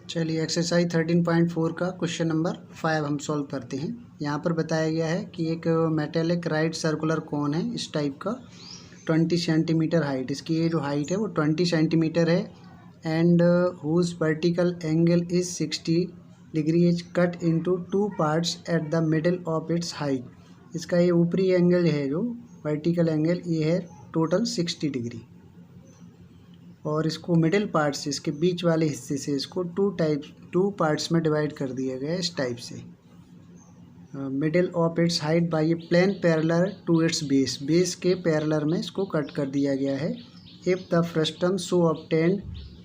चलिए एक्सरसाइज 13.4 का question number 5 हम सॉल्व करते हैं। यहाँ पर बताया गया है कि एक मेटेलिक राइट सर्कुलर कोन है इस टाइप का, 20 सेंटीमीटर हाइट, इसकी ये जो हाइट है वो 20 सेंटीमीटर है, and whose vertical angle is 60 degree is cut into 2 parts at the middle of its height. इसका ये ऊपरी एंगल है जो वर्टिकल एंगल ये है टोटल 60 डिग्री, और इसको मिडिल पार्ट से, इसके बीच वाले हिस्से से इसको 2 पार्ट्स में डिवाइड कर दिया गया है इस टाइप से। Middle of its height by a plane parallel to its base, base के पैरेलल में इसको कट कर दिया गया है। If the frustum so obtained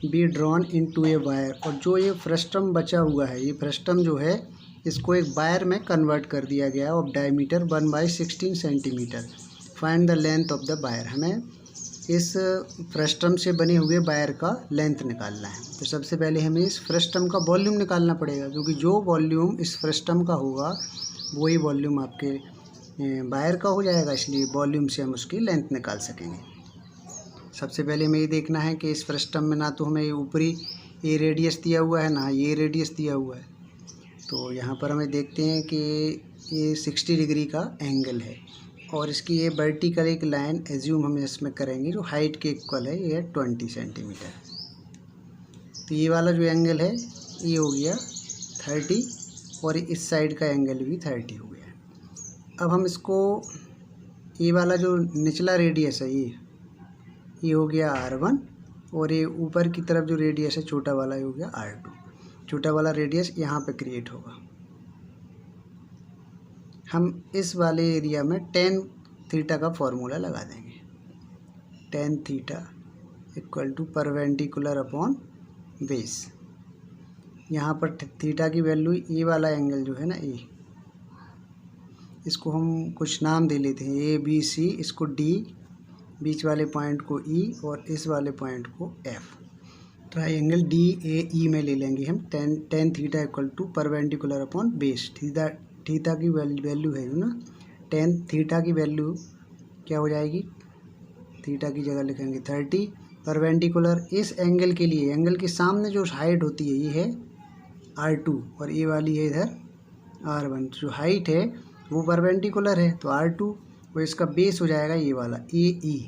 be drawn into a wire, और जो ये फ्रस्टम बचा हुआ है, ये फ्रस्टम जो है इसको एक वायर में कन्वर्ट कर दिया गया है of diameter 1/16 centimetre. Find the length of the wire, हमें इस फ्रस्टम से बने हुए वायर का लेंथ निकालना है। तो सबसे पहले हमें इस फ्रस्टम का वॉल्यूम निकालना पड़ेगा, क्योंकि जो वॉल्यूम इस फ्रस्टम का होगा वही वॉल्यूम आपके वायर का हो जाएगा, इसलिए वॉल्यूम से हम उसकी लेंथ निकाल सकेंगे। सबसे पहले हमें ये देखना है कि इस फ्रस्टम में ना तो हमें ये ऊपरी ये रेडियस दिया हुआ है, ना ये रेडियस दिया हुआ है। तो यहाँ पर हमें देखते हैं कि ये 60 डिग्री का एंगल है, और इसकी ये वर्टिकल एक लाइन एज्यूम हम इसमें करेंगे जो हाइट के इक्वल है, ये है 20 सेंटीमीटर। तो ये वाला जो एंगल है ये हो गया 30, और इस साइड का एंगल भी 30 हो गया। अब हम इसको, ये वाला जो निचला रेडियस है ये हो गया R1, और ये ऊपर की तरफ जो रेडियस है छोटा वाला ये हो गया R2। छोटा वाला रेडियस यहाँ पे क्रिएट होगा। हम इस वाले एरिया में tan थीटा का फॉर्मूला लगा देंगे। tan theta equal to perpendicular upon base. यहाँ पर थीटा की वैल्यू, ये वाला एंगल जो है ना ए, इसको हम कुछ नाम दे लेते हैं, ABC, इसको D, बीच वाले पॉइंट को E, और इस वाले पॉइंट को F। ट्राइंगल DAE में ले लेंगे हम tan theta equal to perpendicular upon base. Theta की वैल्यू है ना, tan थीटा की वैल्यू क्या हो जाएगी, थीटा की जगह लिखेंगे 30, परपेंडिकुलर इस एंगल के लिए, एंगल के सामने जो हाइट होती है ये है R2, और ये वाली है इधर R1। जो हाइट है वो परपेंडिकुलर है तो R2, और इसका बेस हो जाएगा ये वाला AE।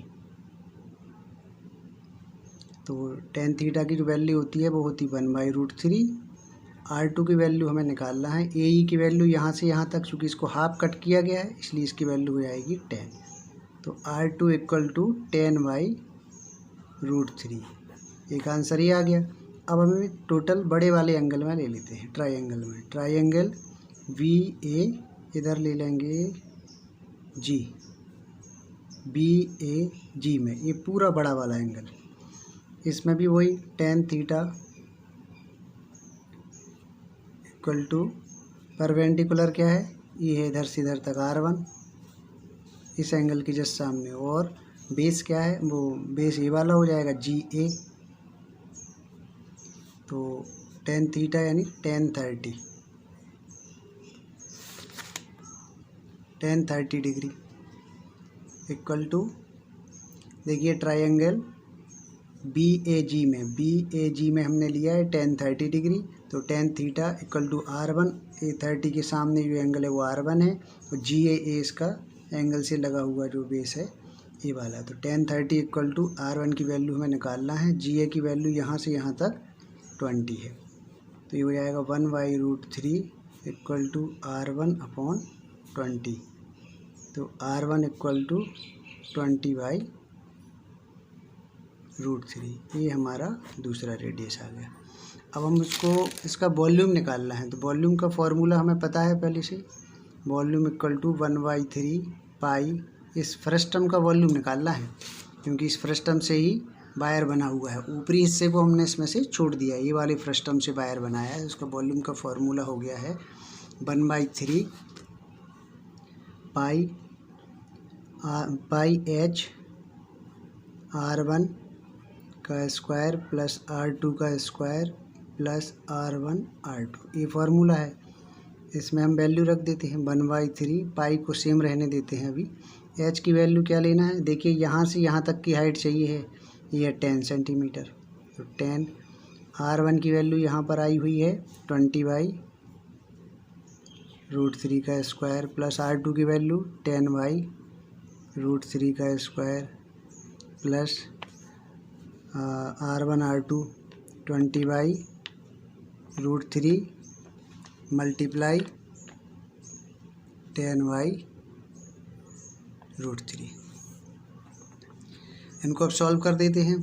तो tan थीटा की जो वैल्यू होती है वो होती 1/√3। R2 की वैल्यू हमें निकालना है, AE की वैल्यू यहाँ से यहाँ तक, चूँकि इसको हाफ कट किया गया है इसलिए इसकी वैल्यू हो जाएगी 10। तो R2 इक्वल टू 10/√3, एक आंसर ही आ गया। अब हमें टोटल बड़े वाले एंगल में ले लेते हैं, ट्राइंगल में। ट्राइंगल VA, इधर ले लेंगे G, BAG में, ये पूरा बड़ा वाला एंगल, इसमें भी वही tan theta equal to perpendicular क्या है, ये है इधर से इधर तक R1, इस एंगल के जस्ट सामने, और बेस क्या है, वो बेस ये वाला हो जाएगा GA। तो tan थीटा यानी tan 30 डिग्री इक्वल टू, देखिए ट्राइंगल BAG में हमने लिया है tan 30 डिग्री, तो tan theta equal to R1, ये 30 के सामने जो एंगल है वो R1 है, और GA इसका एंगल से लगा हुआ जो बेस है ये वाला। तो tan 30 इक्वल टू R1 की वैल्यू हमें निकालना है, GA की वैल्यू यहाँ से यहाँ तक 20 है, तो ये हो जाएगा 1/√3 इक्वल टू R1 अपॉन 20। तो R1 इक्वल टू 20/√3, ये हमारा दूसरा रेडियस आ गया। अब हम इसका वॉल्यूम निकालना है, तो वॉल्यूम का फॉर्मूला हमें पता है पहले से, वॉल्यूम इक्वल टू 1/3 पाई, इस फ्रस्टम का वॉल्यूम निकालना है क्योंकि इस फ्रस्टम से ही वायर बना हुआ है, ऊपरी हिस्से को हमने इसमें से छोड़ दिया है, ये वाले फ्रस्टम से वायर बनाया है। उसका वॉल्यूम का फॉर्मूला हो गया है 1/3 पाई H R1 का स्क्वायर प्लस R2 का स्क्वायर प्लस R1 R2, ये फार्मूला है। इसमें हम वैल्यू रख देते हैं 1/3, पाई को सेम रहने देते हैं अभी, एच की वैल्यू क्या लेना है, देखिए यहाँ से यहाँ तक की हाइट चाहिए है, ये है 10 सेंटीमीटर, तो 10। R1 की वैल्यू यहाँ पर आई हुई है 20/√3 का स्क्वायर प्लस R2 की वैल्यू 10/√3 का square plus R1 R2 20/√3 multiply 10/√3। इनको अब सॉल्व कर देते हैं।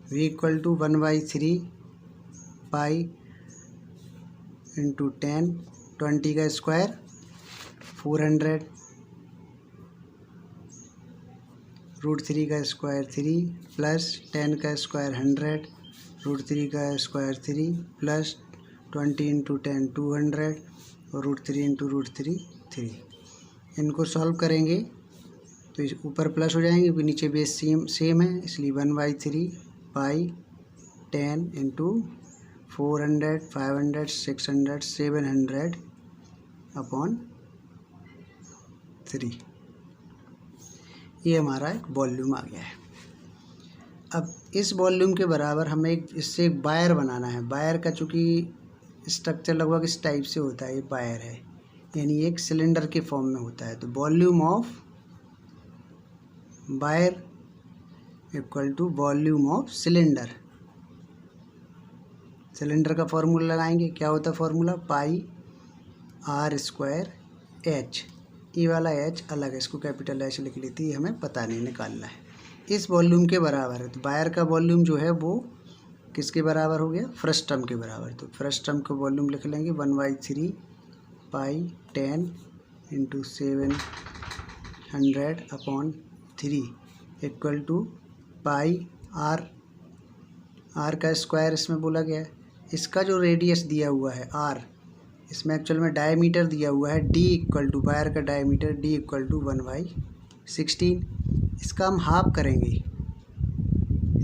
v = 1/3 पाई इंटू 10, 20 का स्क्वायर 400, √3 का स्क्वायर 3 प्लस 10 का स्क्वायर 100, √3 का स्क्वायर 3 प्लस 20 इंटू 10 200 और √3 इंटू √3 3। इनको सॉल्व करेंगे तो इस ऊपर प्लस हो जाएंगे क्योंकि नीचे बेस सेम है, इसलिए 1/3 पाई 10 इंटू 400 500 600 700 अपॉन 3। ये हमारा एक वॉल्यूम आ गया है। अब इस वॉल्यूम के बराबर हमें इससे एक वायर बनाना है। वायर का चूँकि स्ट्रक्चर लगभग इस टाइप से होता है, ये वायर है, यानी एक सिलेंडर के फॉर्म में होता है। तो volume of wire equal to volume of cylinder. Cylinder का फॉर्मूला लगाएंगे, क्या होता है फॉर्मूला, पाई r² h। ये वाला h अलग है, इसको कैपिटल H लिख लेती है, हमें पता नहीं निकालना है। इस वॉल्यूम के बराबर है, तो वायर का वॉल्यूम जो है वो किसके बराबर हो गया, फ्रस्टम के बराबर। तो फ्रस्टम का वॉल्यूम लिख लेंगे 1/3 pi 10 into 700 upon 3 equal to pi r का स्क्वायर इसमें बोला गया है। इसका जो रेडियस दिया हुआ है r, इसमें एक्चुअल में डायमीटर दिया हुआ है d इक्वल टू, वायर का डायमीटर d इक्वल टू 1/16। इसका हम हाफ करेंगे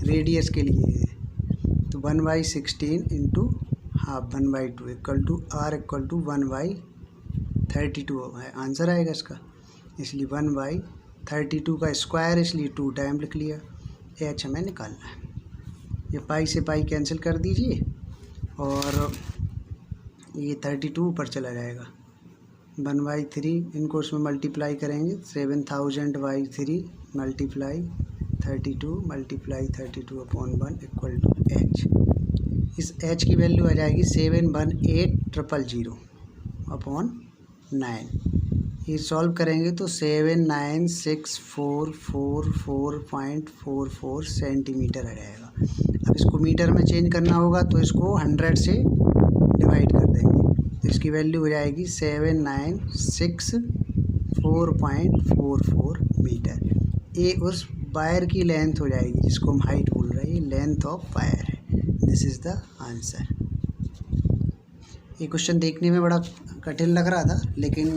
रेडियस के लिए, तो 1/16 into half 1/2 equal to r equal to 1/32 है, आंसर आएगा इसका। इसलिए 1/32 का स्क्वायर, इसलिए 2 टाइम लिख लिया। h हमें निकालना है। ये पाई से पाई कैंसिल कर दीजिए और ये 32 ऊपर चला जाएगा। 1/3 इनको उसमें मल्टीप्लाई करेंगे, 7000/3 multiply 32 multiply 32 upon 1 equal to h। इस h की वैल्यू आ जाएगी 718000 अपॉन 9। ये सॉल्व करेंगे तो 7964444 सेंटीमीटर आ जाएगा। अब इसको मीटर में चेंज करना होगा तो इसको 100 से डिवाइड कर देंगे, तो इसकी वैल्यू हो जाएगी 79644 मीटर। ये उस वायर की लेंथ हो जाएगी जिसको हम हाइट बोल रहे हैं, लेंथ ऑफ वायर है। This is the answer. ये क्वेश्चन देखने में बड़ा कठिन लग रहा था, लेकिन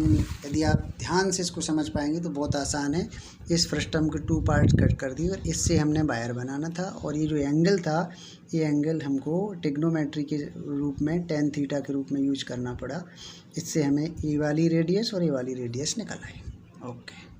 यदि आप ध्यान से इसको समझ पाएंगे तो बहुत आसान है। इस फ्रस्टम के 2 पार्ट्स कट कर दिए और इससे हमने वायर बनाना था। और ये जो एंगल था, ये एंगल हमको ट्रिग्नोमेट्री के रूप में tan थीटा के रूप में यूज करना पड़ा। इससे हमें ये वाली रेडियस और ये वाली रेडियस निकल आई। ओके।